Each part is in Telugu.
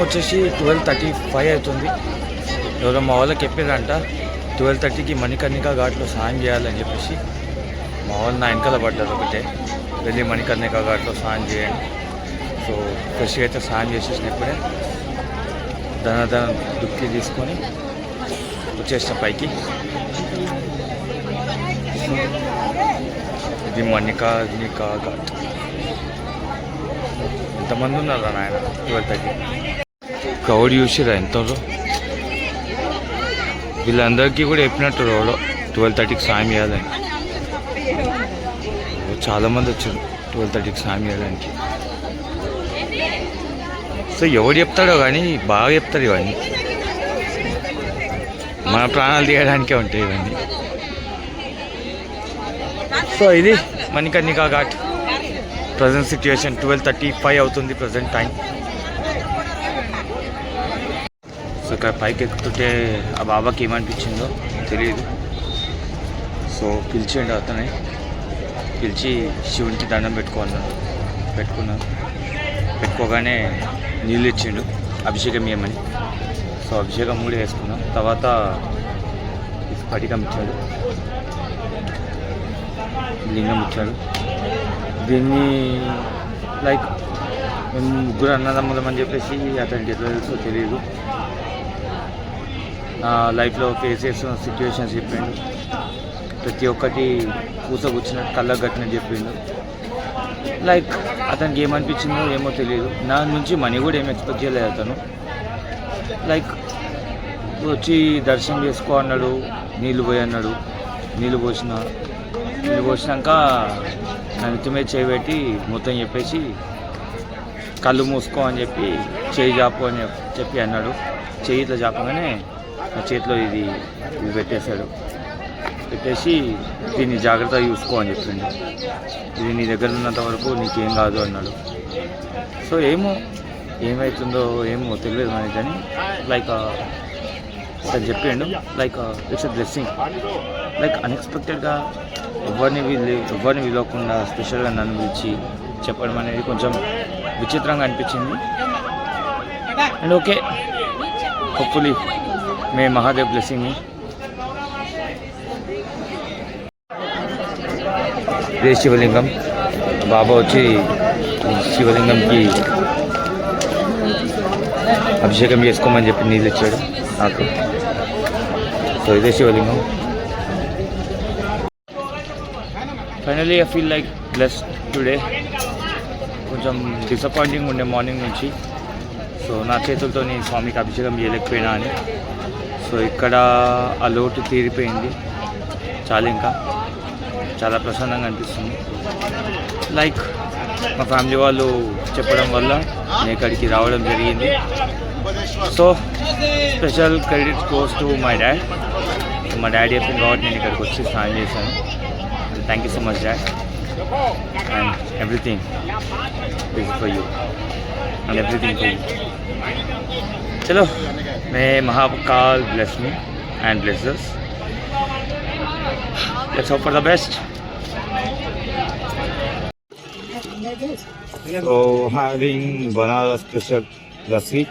వచ్చేసి 12:35 అవుతుంది. ఎవరో మా వాళ్ళకి చెప్పారంట 12:30కి మణికర్ణిక ఘాట్లో స్నానం చేయాలని చెప్పేసి. మా వాళ్ళు నా వెనకాల పడ్డారు ఒకటే, వెళ్ళి మణికర్ణిక ఘాట్లో స్నానం చేయండి. సో ఫ్రెష్గా అయితే స్నానం చేసేసినప్పుడే దన దుక్కి తీసుకొని వచ్చేసిన పైకి. ఇది మణికర్ణిక ఘాట్. ఎంతమంది ఉన్నారా నాయన 12:30. క్రౌడ్ చూసిరా ఎంత. వీళ్ళందరికీ కూడా చెప్పినట్టు రోడ్లో 12:30కి స్నానం చేయాలని. చాలామంది వచ్చారు 12:30కి స్నానం చేయడానికి. సో ఎవడు చెప్తాడో కానీ బాగా చెప్తారు ఇవన్నీ. మన ప్రాణాలు తీయడానికే ఉంటాయి ఇవన్నీ. సో ఇది మణికర్ణిక ఘాట్ ప్రజెంట్ సిచ్యువేషన్. 12:35 అవుతుంది ప్రజెంట్ టైం. సో ఇక్కడ పైకి ఎక్కుతుంటే ఆ బాబాకి ఏమనిపించిందో తెలియదు. సో పిలిచిండు అతనే, పిలిచి శివునికి దండం పెట్టుకున్నాను. పెట్టుకోగానే నీళ్ళు ఇచ్చిండు అభిషేకం చేయమని. సో అభిషేకం కూడా వేసుకున్నాం. తర్వాత స్ఫటికం ఇచ్చాడు, లింగం ఇచ్చాడు. దీన్ని లైక్ మేము ముగ్గురు అన్నదమ్ములం అని చెప్పేసి అతనికి ఎట్లా తెలుసో తెలియదు. నా లైఫ్లో ఫేస్ చేస్తున్న సిచ్యువేషన్స్ చెప్పిండు. ప్రతి ఒక్కటి కూర్చున్నట్టు కళ్ళకు కట్టినట్టు చెప్పిండు. లైక్ అతనికి ఏమనిపించిందో ఏమో తెలియదు. నా నుంచి మనీ కూడా ఏం ఎక్స్పెక్ట్ చేయలేదు అతను. లైక్ వచ్చి దర్శనం చేసుకో అన్నాడు, నీళ్ళు పోయి అన్నాడు. నీళ్ళు పోసినాక నా నెత్తి మీద చేయి పెట్టి మొత్తం చెప్పేసి కళ్ళు మూసుకో అని చెప్పి చేయి జాపు అని చెప్పి అన్నాడు. చేయి ఇట్లా జాపగానే నా చేతిలో ఇది పెట్టేశాడు. పెట్టేసి దీన్ని జాగ్రత్తగా చూసుకో అని చెప్పిండు. ఇది నీ దగ్గర ఉన్నంత వరకు నీకేం కాదు అన్నాడు. సో ఏమవుతుందో ఏమో తెలియదు మనకి, కానీ లైక్ అతను చెప్పిండు like it's a blessing. Like అన్ఎక్స్పెక్టెడ్గా ఎవరిని పిలవకుండా స్పెషల్గా నన్ను పిలిచి చెప్పడం అనేది కొంచెం విచిత్రంగా అనిపించింది. And okay, hopefully may Mahadev blessing me. ఇదే శివలింగం. బాబా వచ్చి శివలింగంకి అభిషేకం చేసుకోమని చెప్పి నీళ్ళు ఇచ్చాడు నాకు. సో ఇదే శివలింగం. Finally I feel like blessed today. కొంచెం డిసప్పాయింటింగ్ ఉండే మార్నింగ్ నుంచి. సో నా చేతులతో నేను స్వామికి అభిషేకం చేయలేకపోయినా అని. సో ఇక్కడ ఆ లోటు తీరిపోయింది ఇంకా చాలా ప్రశాంతంగా అనిపిస్తుంది. లైక్ మా ఫ్యామిలీ వాళ్ళు చెప్పడం వల్ల నేను ఇక్కడికి రావడం జరిగింది. So special credit goes to my dad. మా డాడీ చెప్పింది కాబట్టి నేను ఇక్కడికి వచ్చి స్నానం చేశాను. Thank you so much dad, and everything is for you, and everything for you. చలో, may Mahakal bless me and bless us. Let's hope for the best. So having banana special lassi.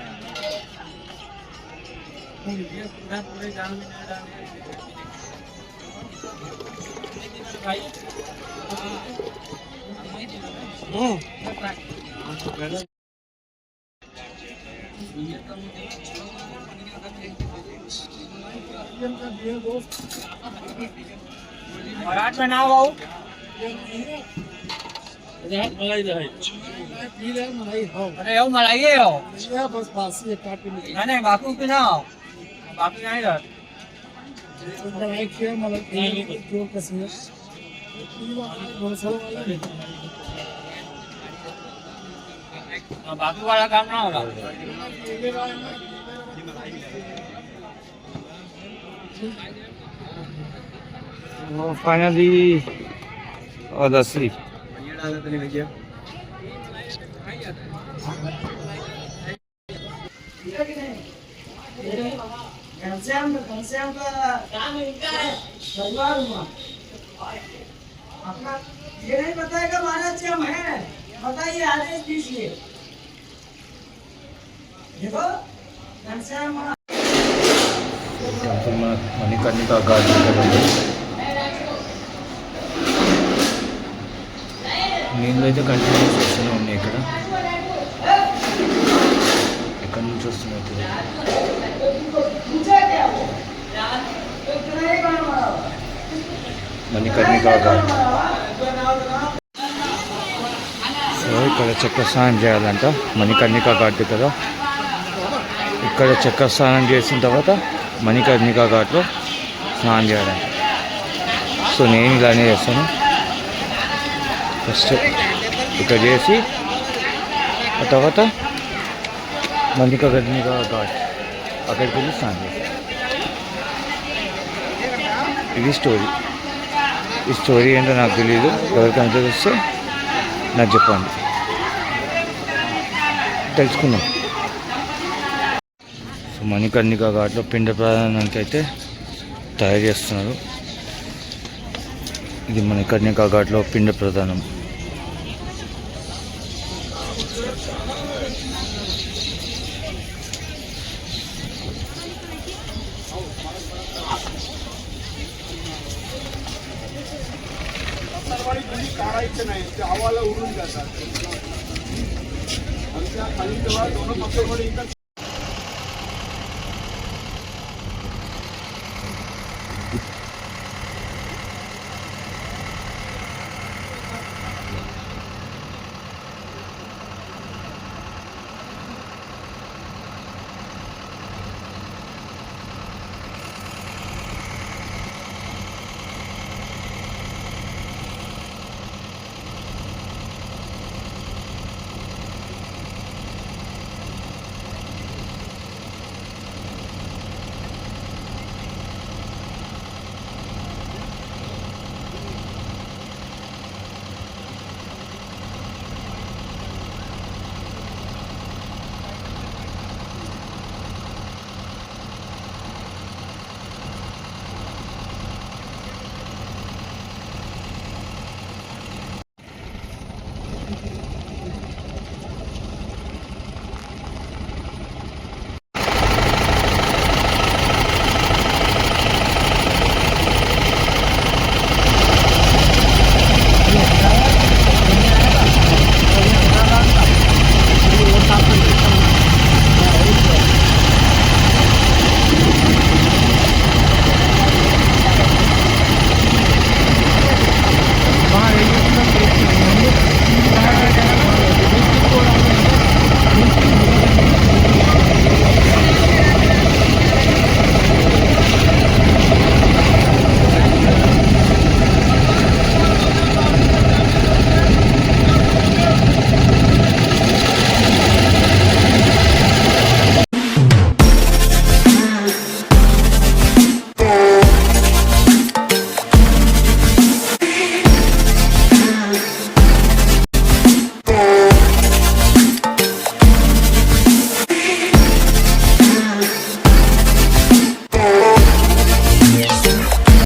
पराठ में ना भाऊ अरे यो मलाई है यो बस बासी काट नहीं बाकी पे ना बाकी नहीं रहा मलाई क्यों मलाई जो कसम बाकी वाला काम ना होगा. Finally, the sleep. ये नहीं बताएगा महाराज जी हम हैं, बताइए आदेश दीजिए. టెంపుల్ మన మణికర్ణిక గార్డెన్ కదండి. నీళ్ళు అయితే కంటిన్యూస్ వస్తూనే ఉన్నాయి ఇక్కడ. ఎక్కడి నుంచి వస్తున్నాయి తెలియదు. మణికర్ణిక గార్డెన్. సో ఇక్కడ చక్ర స్నానం చేయాలంట మణికర్ణిక ఘాట్ కదా. ఇక్కడ చక్ర స్నానం చేసిన తర్వాత మణికర్ణిక ఘాట్లో స్నానం చేయాలంట. సో నేను ఇలానే చేస్తాను. ఫస్ట్ ఇక్కడ చేసి ఆ తర్వాత మణికర్ణిక ఘాట్ అక్కడికి వెళ్ళి స్నానం చేస్తాను. ఇది స్టోరీ. ఈ స్టోరీ ఏంటో నాకు తెలియదు. ఎవరికైనా తెలిస్తే నాకు చెప్పండి, తెలుసుకుందాం. సో మణికర్ణిక ఘాట్లో పిండ ప్రదానానికి అయితే తయారు చేస్తున్నారు. ఇది మణికర్ణిక ఘాట్లో పిండ ప్రదానం. काढायचं नाही ते आवाला उडून जातात. आमच्या खाली जेव्हा दोन पक्षाकडे